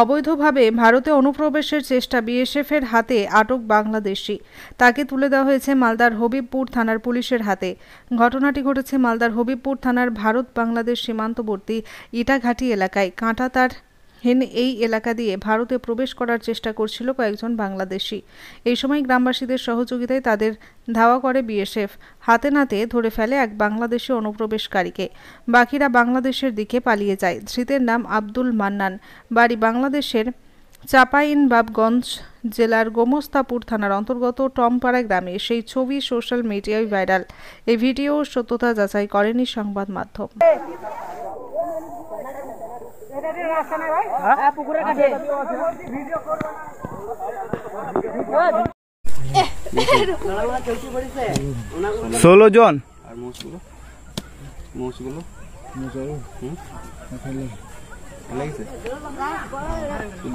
অবৈধভাবে ভারতে অনুপ্রবেশের চেষ্টা বিএসএফের হাতে আটক বাংলাদেশি। তাকে তুলে দেওয়া হয়েছে মালদার হবিবপুর থানার পুলিশের হাতে। ঘটনাটি ঘটেছে মালদার হবিবপুর থানার ভারত বাংলাদেশ সীমান্তবর্তী ইটাঘাটি এলাকায়। কাঁটাতার এই এলাকা দিয়ে ভারতে প্রবেশ করার চেষ্টা করছিল কয়েকজন বাংলাদেশি। এই সময় গ্রামবাসীদের সহযোগিতায় তাদের ধাওয়া করে বিএসএফ। হাতে নাতে ধরে ফেলে এক বাংলাদেশি অনুপ্রবেশকারীকে। বাকিরা বাংলাদেশের দিকে পালিয়ে যায়। ধৃতের নাম আব্দুল মান্নান, বাড়ি বাংলাদেশের চাঁপাইনবাবগঞ্জ জেলার গোমস্তাপুর থানার অন্তর্গত টমপাড়া গ্রামে। সেই ছবি সোশ্যাল মিডিয়ায় ভাইরাল। এই ভিডিও সত্যতা যাচাই করেনি সংবাদ মাধ্যম। ষোলো জন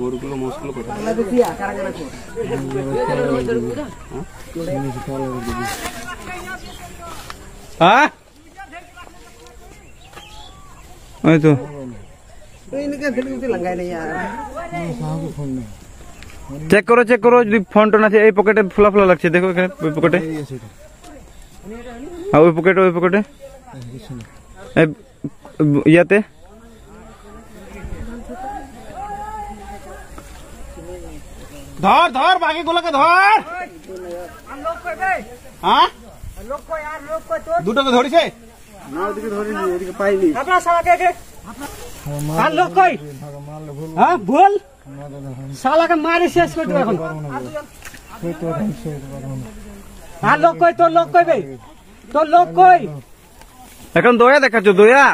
গরুগুলো মোষগুলো তো চেক করো যদি ফোন টোন আছে। এই পকেটে ফোলা ফোলা লাগছে, দেখো এখানে ওই পকেটে, ওই পকেটে ইয়াতে ধর বাকি গুলোকে ধর। হ্যাঁ দুটোকে ধরিছে না, ওদিকে ধরিনি, ওদিকে পাইনি। লোক কই? হ্যাঁ বল, শালাকে মারি শেষ করে দেবো এখন। আর লোক কই? তোর লোক কই? তোর লোক কই? এখন দয়া দেখাচ্ছ, দয়া।